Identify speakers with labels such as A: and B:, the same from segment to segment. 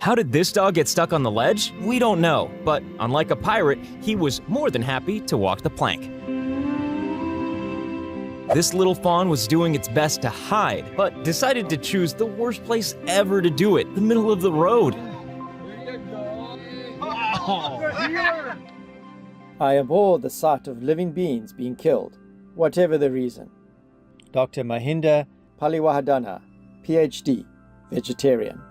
A: How did this dog get stuck on the ledge? We don't know, but unlike a pirate, he was more than happy to walk the plank. This little fawn was doing its best to hide, but decided to choose the worst place ever to do it, the middle of the road.
B: I abhor the sight of living beings being killed, whatever the reason. Dr. Mahinda Paliwahadana, PhD, vegetarian.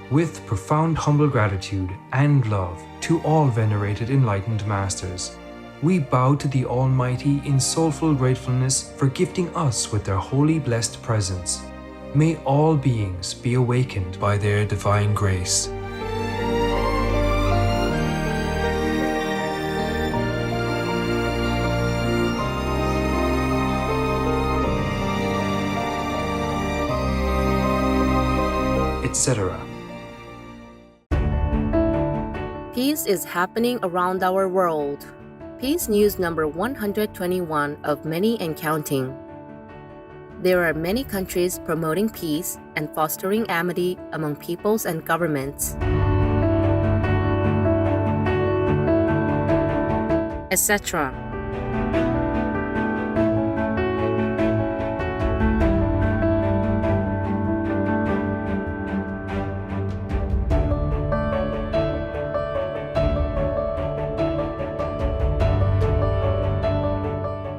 C: With profound humble gratitude and love to all venerated enlightened masters, we bow to the Almighty in soulful gratefulness for gifting us with their holy blessed presence. May all beings be awakened by their divine grace. Etc.
D: Peace is happening around our world. Peace News number 121 of many and counting. There are many countries promoting peace and fostering amity among peoples and governments, etc.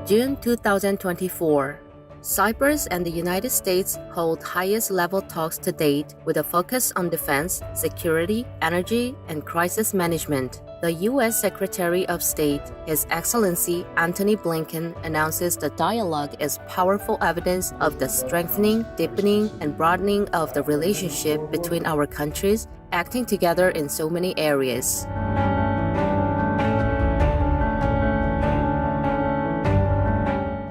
D: June 2024. Cyprus and the United States hold highest level talks to date with a focus on defense, security, energy, and crisis management. The U.S. Secretary of State, His Excellency Antony Blinken, announces the dialogue is powerful evidence of the strengthening, deepening, and broadening of the relationship between our countries, acting together in so many areas.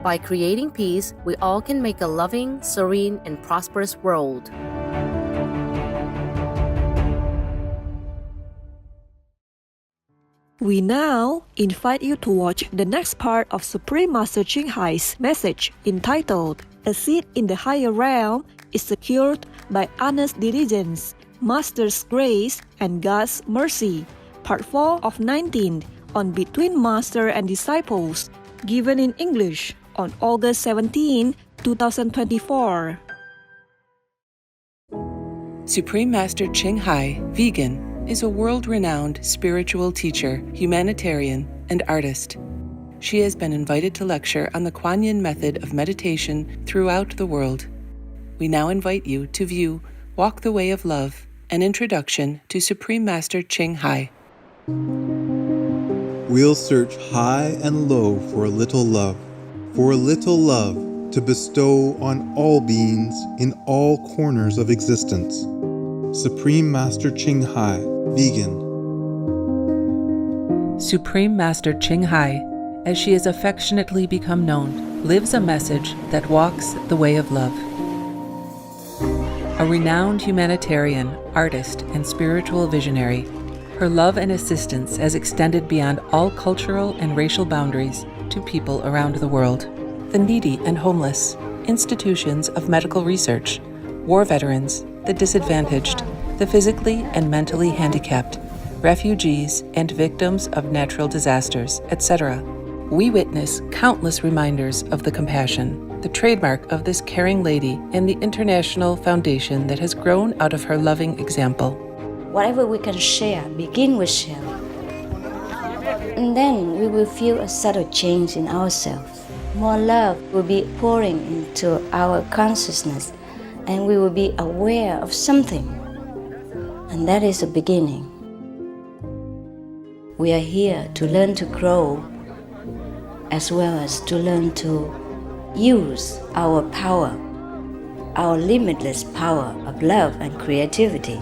D: By creating peace, we all can make a loving, serene, and prosperous world.
E: We now invite you to watch the next part of Supreme Master Ching Hai's message entitled, A Seat in the Higher Realm is Secured by Honest Diligence, Master's Grace and God's Mercy, Part 4 of 19 on Between Master and Disciples, given in English on August 17, 2024.
F: Supreme Master Ching Hai, vegan, is a world-renowned spiritual teacher, humanitarian, and artist. She has been invited to lecture on the Kuan Yin method of meditation throughout the world. We now invite you to view Walk the Way of Love, an introduction to Supreme Master Ching Hai.
G: We'll search high and low for a little love to bestow on all beings in all corners of existence. Supreme Master Ching Hai, vegan.
F: Supreme Master Ching Hai, as she has affectionately become known, lives a message that walks the way of love. A renowned humanitarian, artist, and spiritual visionary, her love and assistance has extended beyond all cultural and racial boundaries to people around the world. The needy and homeless, institutions of medical research, war veterans, the disadvantaged, the physically and mentally handicapped, refugees, and victims of natural disasters, etc. We witness countless reminders of the compassion, the trademark of this caring lady, and the international foundation that has grown out of her loving example.
H: Whatever we can share, begin with share. And then we will feel a subtle change in ourselves. More love will be pouring into our consciousness, and we will be aware of something. And that is the beginning. We are here to learn to grow, as well as to learn to use our power, our limitless power of love and creativity,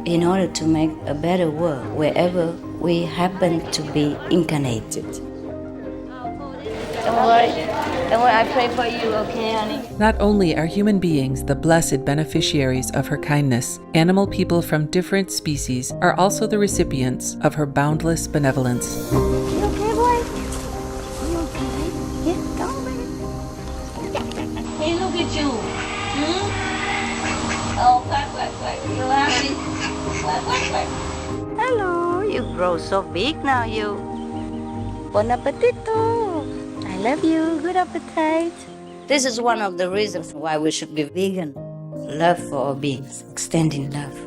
H: in order to make a better world wherever we happen to be incarnated. Don't worry. And when I pray for you, okay, honey?
F: Not only are human beings the blessed beneficiaries of her kindness, animal people from different species are also the recipients of her boundless benevolence.
H: You okay, boy? You okay? Yeah, come on, baby. Hey, look at you. Oh, quack, quack, quack. You happy? Quack, quack, quack. Hello, you grow so big now, you. Bon appetito. I love you. Good appetite. This is one of the reasons why we should be vegan. Love for all beings, extending love.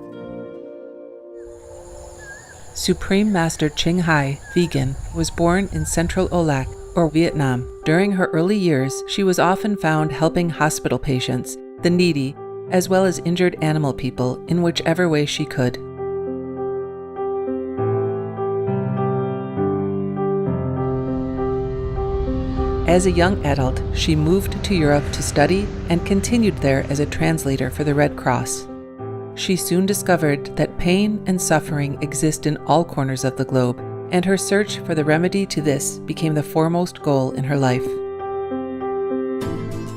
F: Supreme Master Ching Hai, vegan, was born in Central Olac, or Vietnam. During her early years, she was often found helping hospital patients, the needy, as well as injured animal people in whichever way she could. As a young adult, she moved to Europe to study and continued there as a translator for the Red Cross. She soon discovered that pain and suffering exist in all corners of the globe, and her search for the remedy to this became the foremost goal in her life.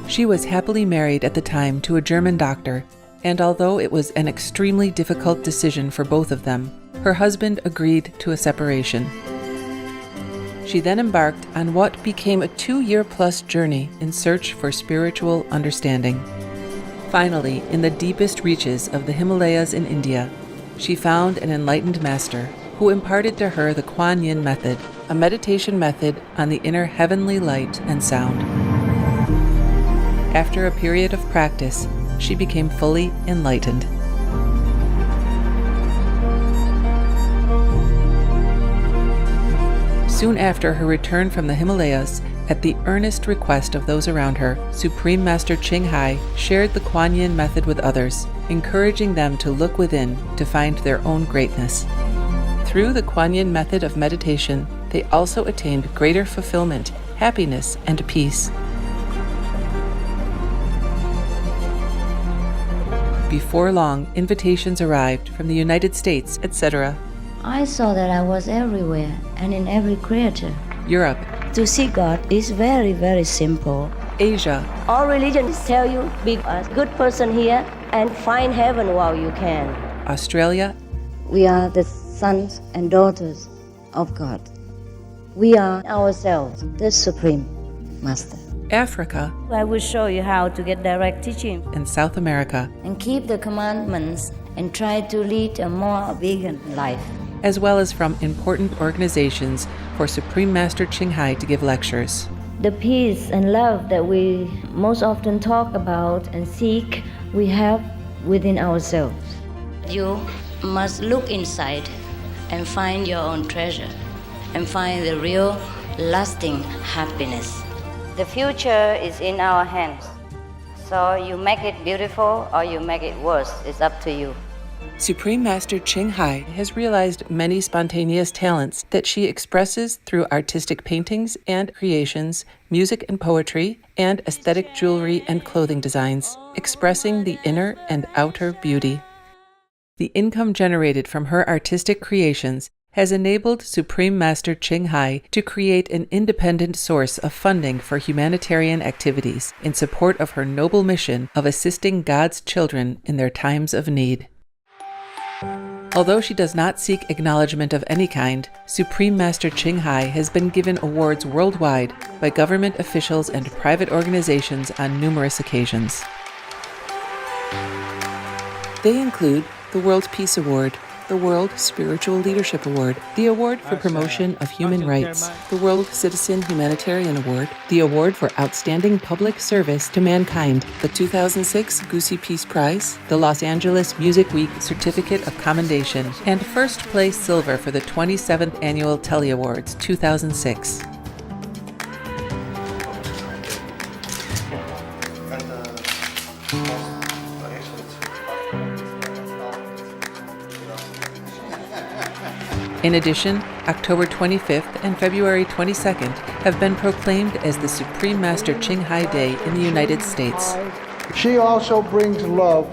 F: She was happily married at the time to a German doctor, and although it was an extremely difficult decision for both of them, her husband agreed to a separation. She then embarked on what became a 2-year-plus journey in search for spiritual understanding. Finally, in the deepest reaches of the Himalayas in India, she found an enlightened master who imparted to her the Kuan Yin method, a meditation method on the inner heavenly light and sound. After a period of practice, she became fully enlightened. Soon after her return from the Himalayas, at the earnest request of those around her, Supreme Master Ching Hai shared the Kuan Yin method with others, encouraging them to look within to find their own greatness. Through the Kuan Yin method of meditation, they also attained greater fulfillment, happiness, and peace. Before long, invitations arrived from the United States, etc.,
H: I saw that I was everywhere and in every creature.
F: Europe,
H: To see God is very, very simple.
F: Asia,
H: All religions tell you be a good person here and find heaven while you can.
F: Australia,
H: We are the sons and daughters of God. We are ourselves, the Supreme Master.
F: Africa,
H: I will show you how to get direct teaching
F: and South America,
H: and keep the commandments and try to lead a more vegan life.
F: as well as from important organizations for Supreme Master Ching Hai to give lectures.
H: The peace and love that we most often talk about and seek, we have within ourselves. You must look inside and find your own treasure and find the real, lasting happiness. The future is in our hands. So you make it beautiful or you make it worse. It's up to you.
F: Supreme Master Ching Hai has realized many spontaneous talents that she expresses through artistic paintings and creations, music and poetry, and aesthetic jewelry and clothing designs, expressing the inner and outer beauty. The income generated from her artistic creations has enabled Supreme Master Ching Hai to create an independent source of funding for humanitarian activities in support of her noble mission of assisting God's children in their times of need. Although she does not seek acknowledgement of any kind, Supreme Master Ching Hai has been given awards worldwide by government officials and private organizations on numerous occasions. They include the World Peace Award, the World Spiritual Leadership Award, the Award for Promotion of Human Rights, the World Citizen Humanitarian Award, the Award for Outstanding Public Service to Mankind, the 2006 Goosey Peace Prize, the Los Angeles Music Week Certificate of Commendation, and first place silver for the 27th Annual Telly Awards 2006. In addition, October 25th and February 22nd have been proclaimed as the Supreme Master Ching Hai Day in the United States.
I: She also brings love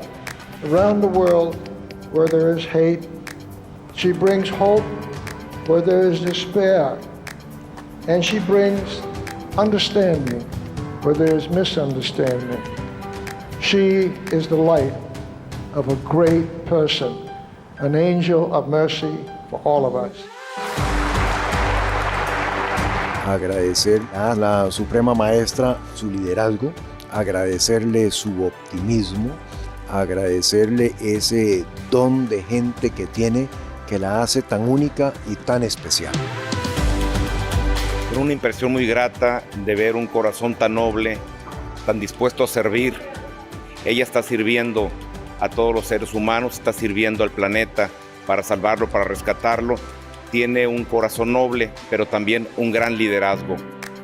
I: around the world where there is hate. She brings hope where there is despair. And she brings understanding where there is misunderstanding. She is the light of a great person, an angel of mercy for all of us.
J: Agradecer a la Suprema Maestra su liderazgo, agradecerle su optimismo, agradecerle ese don de gente que tiene que la hace tan única y tan especial.
K: Una impresión muy grata de ver un corazón tan noble, tan dispuesto a servir. Ella está sirviendo a todos los seres humanos, está sirviendo al planeta para salvarlo, para rescatarlo. Tiene un corazón noble, pero también un gran liderazgo.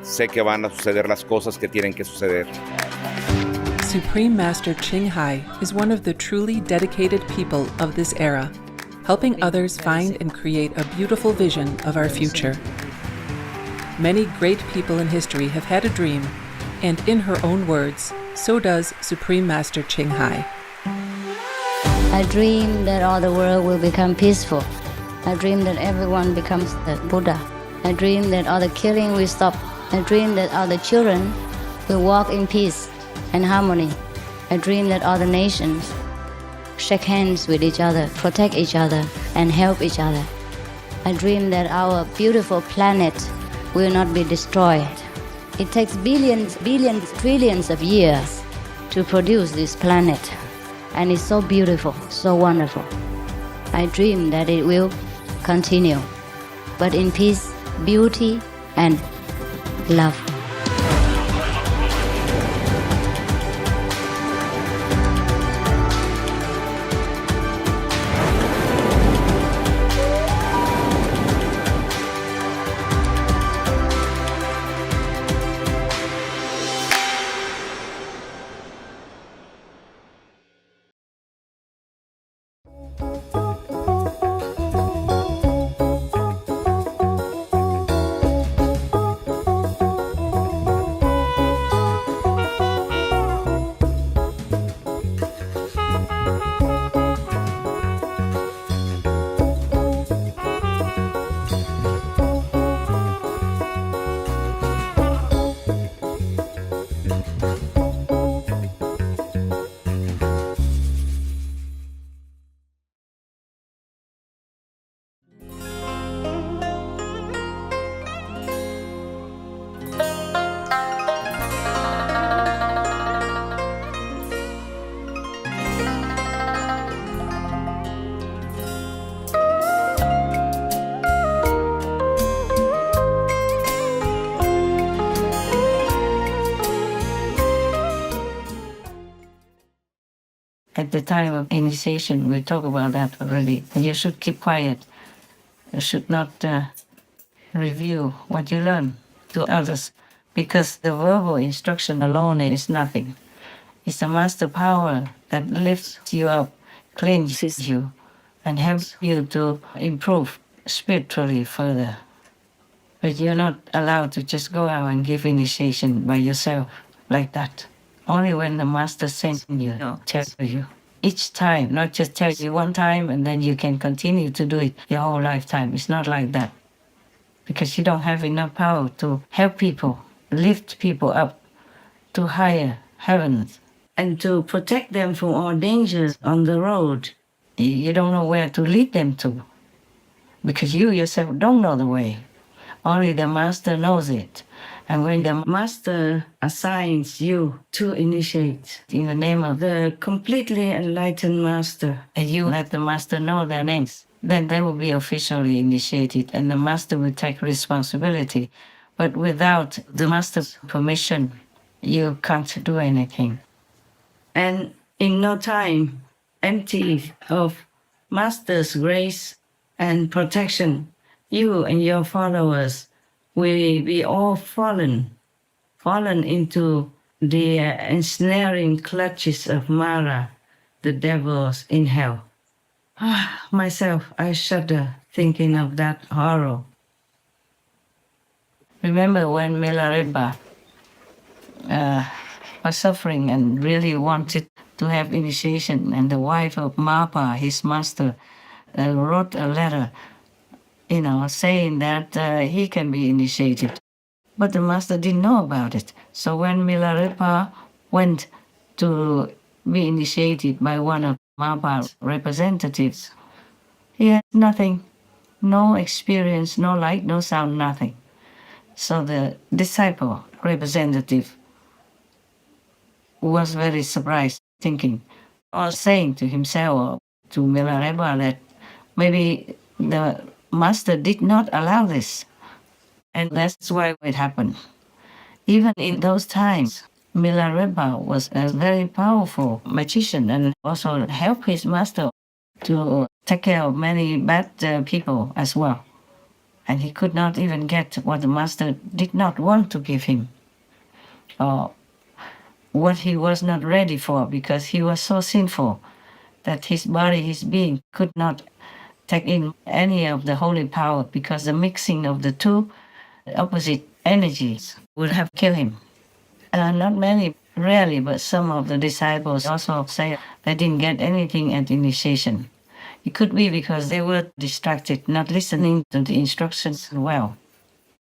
K: Sé que van a suceder las cosas que tienen que suceder.
F: Supreme Master Ching Hai is one of the truly dedicated people of this era, helping others find and create a beautiful vision of our future. Many great people in history have had a dream, and in her own words, so does Supreme Master Ching Hai.
H: I dream that all the world will become peaceful. I dream that everyone becomes the Buddha. I dream that all the killing will stop. I dream that all the children will walk in peace and harmony. I dream that all the nations shake hands with each other, protect each other, and help each other. I dream that our beautiful planet will not be destroyed. It takes billions, trillions of years to produce this planet. And it's so beautiful, so wonderful. I dream that it will continue, but in peace, beauty, and love.
L: At the time of initiation, we talk about that already. You should keep quiet. You should not review what you learn to others, because the verbal instruction alone is nothing. It's the master power that lifts you up, cleanses you, and helps you to improve spiritually further. But you're not allowed to just go out and give initiation by yourself like that. Only when the master sends you, tell you. Each time, not just tell you one time and then you can continue to do it your whole lifetime. It's not like that. Because you don't have enough power to help people, lift people up to higher heavens, and to protect them from all dangers on the road. You don't know where to lead them to, because you yourself don't know the way. Only the master knows it. And when the master assigns you to initiate in the name of the completely enlightened master, and you let the master know their names, then they will be officially initiated and the master will take responsibility. But without the master's permission, you can't do anything. And in no time, empty of master's grace and protection, you and your followers will be all fallen into the ensnaring clutches of Mara, the devils in hell. Myself, I shudder thinking of that horror. Remember when Milarepa was suffering and really wanted to have initiation, and the wife of Mapa, his master, wrote a letter saying that he can be initiated. But the master didn't know about it. So when Milarepa went to be initiated by one of Mahaprabhu's representatives, he had nothing, no experience, no light, no sound, nothing. So the disciple representative was very surprised, thinking or saying to himself or to Milarepa that maybe the master did not allow this. And that's why it happened. Even in those times, Milarepa was a very powerful magician and also helped his master to take care of many bad people as well. And he could not even get what the master did not want to give him, or what he was not ready for, because he was so sinful that his body, his being, could not take in any of the holy power, because the mixing of the two opposite energies would have killed him. Not many, rarely, but some of the disciples also say they didn't get anything at initiation. It could be because they were distracted, not listening to the instructions well,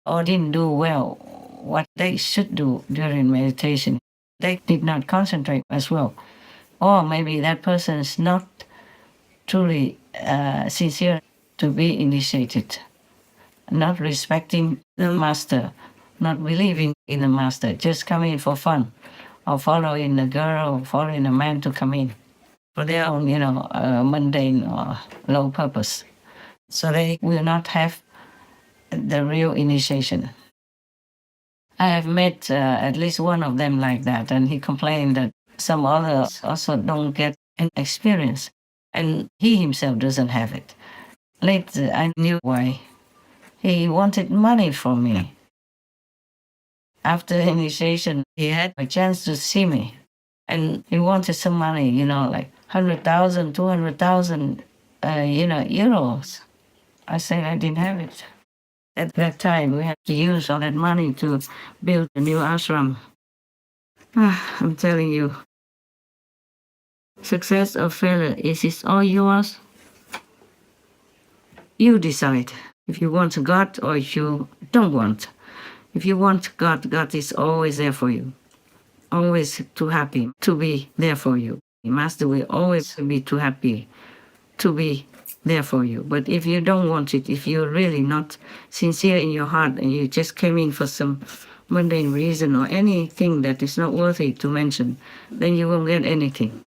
L: or didn't do well what they should do during meditation. They did not concentrate as well. Or maybe that person is not truly sincere to be initiated, not respecting the master, not believing in the master, just coming for fun, or following a girl, or following a man to come in for their own, mundane or low purpose. So they will not have the real initiation. I have met at least one of them like that, and he complained that some others also don't get an experience, and he himself doesn't have it. Later, I knew why. He wanted money from me. After initiation, he had a chance to see me, and he wanted some money, like 100,000, 200,000, euros. I said I didn't have it. At that time, we had to use all that money to build a new ashram. I'm telling you, success or failure, is it all yours? You decide if you want God or if you don't want. If you want God, God is always there for you. Always too happy to be there for you. The Master will always be too happy to be there for you. But if you don't want it, if you're really not sincere in your heart and you just came in for some mundane reason or anything that is not worthy to mention, then you won't get anything.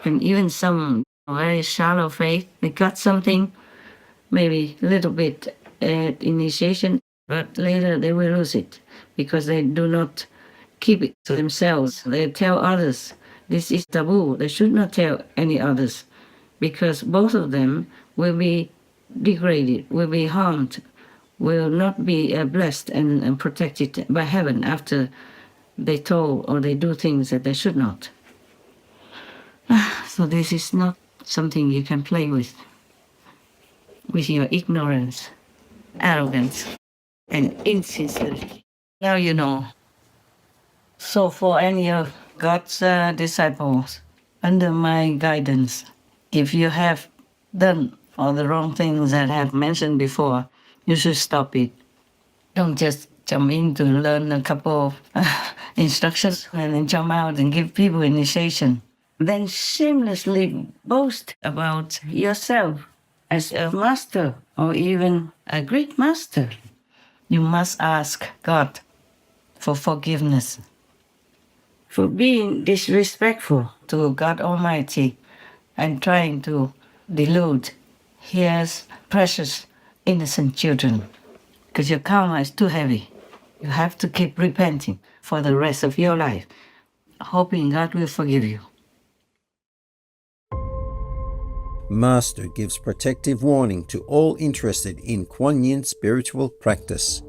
L: And even some very shallow faith, they got something, maybe a little bit at initiation, but later they will lose it because they do not keep it to themselves. They tell others, this is taboo. They should not tell any others, because both of them will be degraded, will be harmed, will not be blessed and protected by heaven after they told or they do things that they should not. So this is not something you can play with your ignorance, arrogance, and insincerity. Now you know. So for any of God's disciples, under my guidance, if you have done all the wrong things that I have mentioned before, you should stop it. Don't just jump in to learn a couple of instructions and then jump out and give people initiation. Then shamelessly boast about yourself as a master or even a great master. You must ask God for forgiveness for being disrespectful to God Almighty and trying to delude His precious innocent children, because your karma is too heavy. You have to keep repenting for the rest of your life, hoping God will forgive you.
M: Master gives protective warning to all interested in Kuan Yin spiritual practice.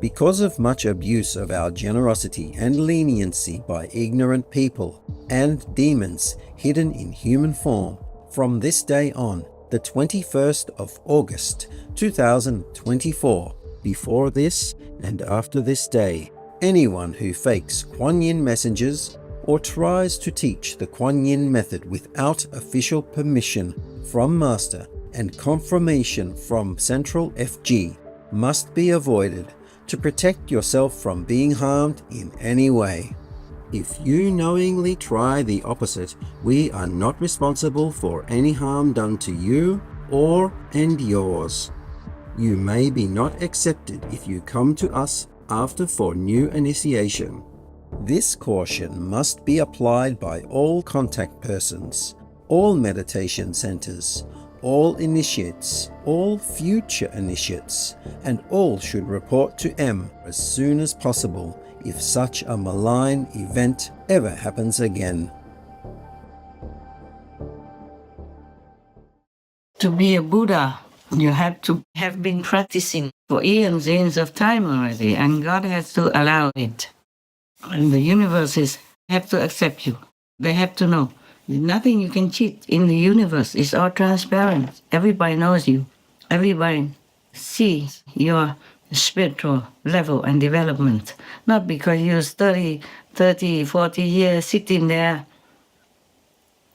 M: Because of much abuse of our generosity and leniency by ignorant people and demons hidden in human form, from this day on, the 21st of August 2024, before this and after this day, anyone who fakes Kuan Yin messengers or tries to teach the Kuan Yin method without official permission from Master and confirmation from Central FG must be avoided to protect yourself from being harmed in any way. If you knowingly try the opposite, we are not responsible for any harm done to you or and yours. You may be not accepted if you come to us after for new initiation. This caution must be applied by all contact persons, all meditation centers, all initiates, all future initiates, and all should report to M as soon as possible if such a malign event ever happens again.
L: To be a Buddha, you have to have been practicing for eons of time already, and God has to allow it. And the universes have to accept you. They have to know. There's nothing you can cheat in the universe. It's all transparent. Everybody knows you. Everybody sees your spiritual level and development. Not because you study 30, 40 years sitting there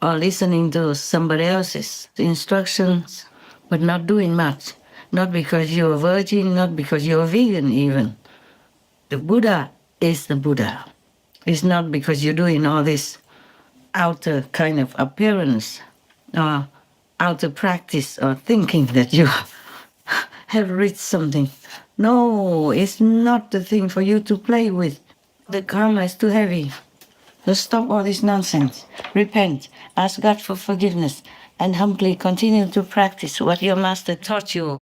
L: or listening to somebody else's instructions, but not doing much. Not because you're a virgin, not because you're a vegan even. The Buddha is the Buddha. It's not because you're doing all this outer kind of appearance or outer practice or thinking that you have reached something. No, it's not the thing for you to play with. The karma is too heavy. So stop all this nonsense. Repent, ask God for forgiveness, and humbly continue to practice what your master taught you.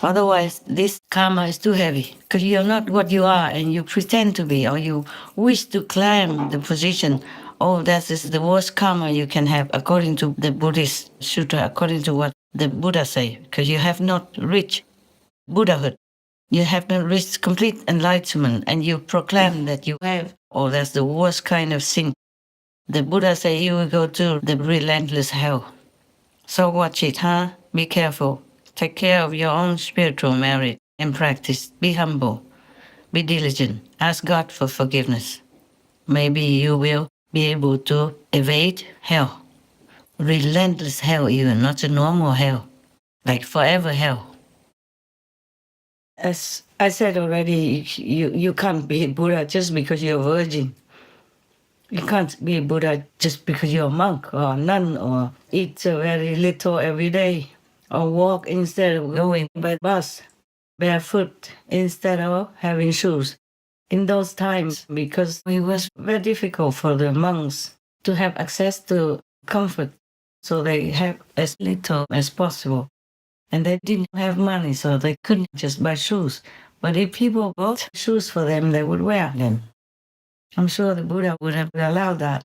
L: Otherwise, this karma is too heavy, because you're not what you are, and you pretend to be, or you wish to climb the position. Oh, that is the worst karma you can have, according to the Buddhist Sutra, according to what the Buddha say, because you have not reached Buddhahood. You have not reached complete enlightenment, and you proclaim that you have. Oh, that's the worst kind of sin. The Buddha say you will go to the relentless hell. So watch it, huh? Be careful. Take care of your own spiritual merit and practice. Be humble. Be diligent. Ask God for forgiveness. Maybe you will be able to evade hell. Relentless hell even, not a normal hell. Like forever hell. As I said already, you can't be a Buddha just because you're a virgin. You can't be a Buddha just because you're a monk or a nun or eat very little every day or walk instead of going by bus, barefoot instead of having shoes. In those times, because it was very difficult for the monks to have access to comfort, so they have as little as possible. And they didn't have money, so they couldn't just buy shoes. But if people bought shoes for them, they would wear them. I'm sure the Buddha would have allowed that.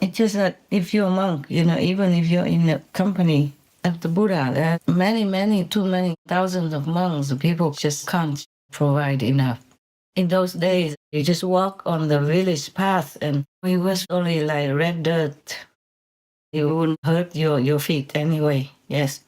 L: It's just that if you're a monk, even if you're in the company of the Buddha, there are many, too many thousands of monks. People just can't provide enough. In those days, you just walk on the village path, and it was only like red dirt. It wouldn't hurt your feet anyway, yes.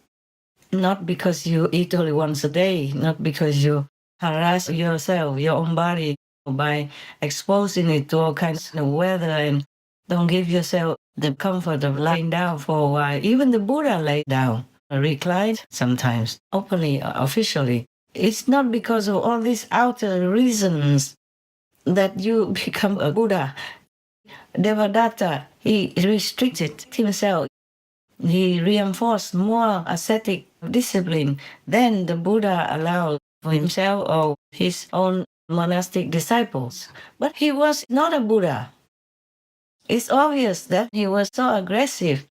L: Not because you eat only once a day, not because you harass yourself, your own body, by exposing it to all kinds of weather, and don't give yourself the comfort of lying down for a while. Even the Buddha laid down, reclined sometimes, openly, officially. It's not because of all these outer reasons that you become a Buddha. Devadatta, he restricted himself. He reinforced more ascetic discipline than the Buddha allowed for himself or his own monastic disciples. But he was not a Buddha. It's obvious that he was so aggressive.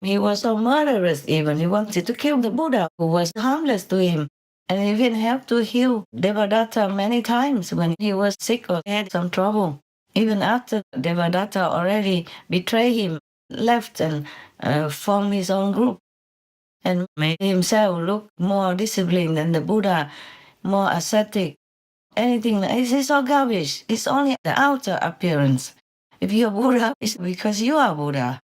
L: He was so murderous even. He wanted to kill the Buddha, who was harmless to him. And even helped to heal Devadatta many times when he was sick or had some trouble. Even after Devadatta already betrayed him, left and formed his own group, and made himself look more disciplined than the Buddha, more ascetic. Anything, it's all garbage. It's only the outer appearance. If you're Buddha, it's because you are Buddha.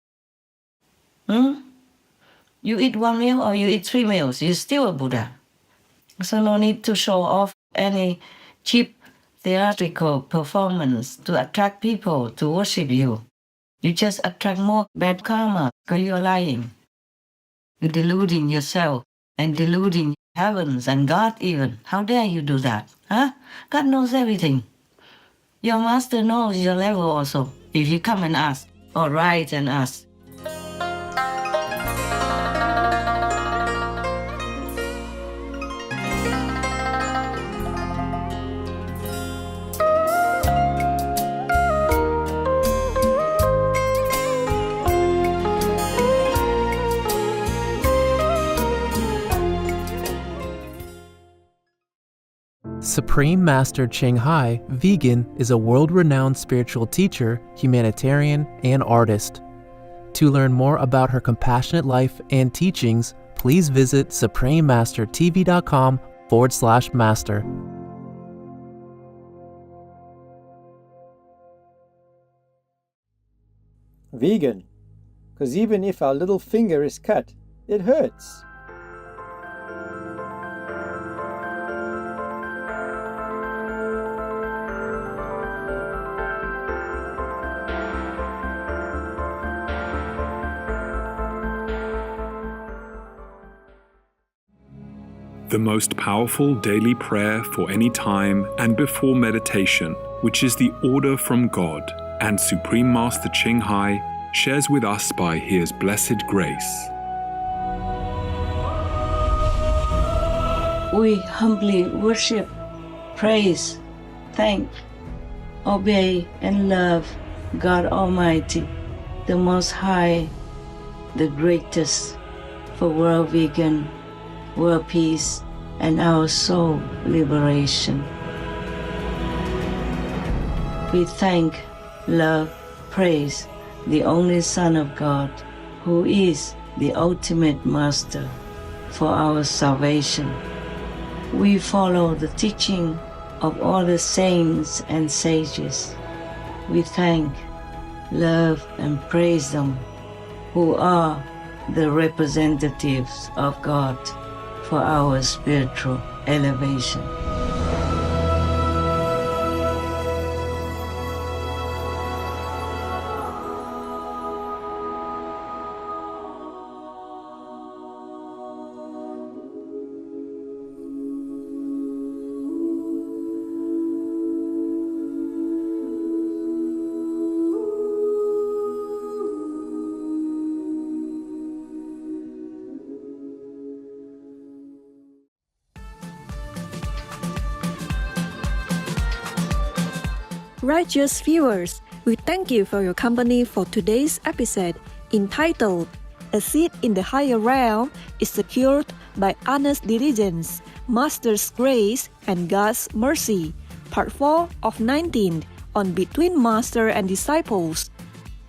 L: You eat one meal or you eat 3 meals, you're still a Buddha. So no need to show off any cheap theatrical performance to attract people to worship you. You just attract more bad karma because you're lying. You're deluding yourself and deluding heavens and God even. How dare you do that? Huh? God knows everything. Your master knows your level also, if you come and ask, or write and ask.
N: Supreme Master Ching Hai, vegan, is a world-renowned spiritual teacher, humanitarian, and artist. To learn more about her compassionate life and teachings, please visit suprememastertv.com/master.
B: Vegan, because even if our little finger is cut, it hurts.
O: The most powerful daily prayer for any time and before meditation, which is the order from God and Supreme Master Ching Hai shares with us by His blessed grace.
L: We humbly worship, praise, thank, obey, and love God Almighty, the Most High, the greatest, for world vegan, world peace, and our soul liberation. We thank, love, praise the only Son of God, who is the ultimate Master for our salvation. We follow the teaching of all the saints and sages. We thank, love, and praise them, who are the representatives of God for our spiritual elevation.
E: Righteous viewers, we thank you for your company for today's episode entitled A Seat in the Higher Realm is Secured by Honest Diligence, Master's Grace, and God's Mercy, Part 4 of 19 on Between Master and Disciples.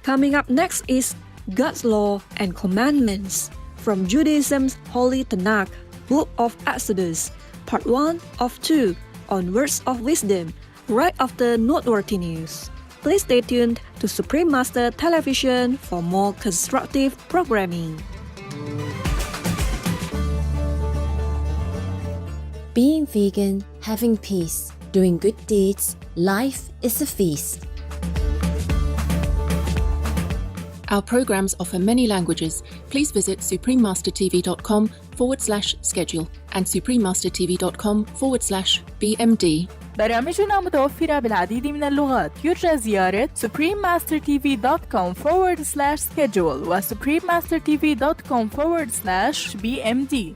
E: Coming up next is God's Law and Commandments from Judaism's Holy Tanakh, Book of Exodus, Part 1 of 2 on Words of Wisdom, right after noteworthy news. Please stay tuned to Supreme Master Television for more constructive programming.
P: Being vegan, having peace, doing good deeds, life is a feast.
Q: Our programs offer many languages. Please visit suprememastertv.com/schedule and suprememastertv.com/BMD.
R: برامجنا متوفرة بالعديد من اللغات. يرجى زيارة suprememastertv.com/schedule و suprememastertv.com/BMD.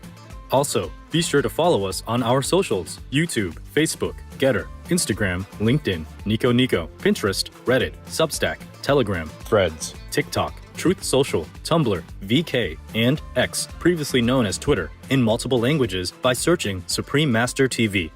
S: Also, be sure to follow us on our socials: YouTube, Facebook, Getter, Instagram, LinkedIn, Nico, Pinterest, Reddit, Substack, Telegram, Threads, TikTok, Truth Social, Tumblr, VK, and X, previously known as Twitter, in multiple languages by searching Supreme Master TV.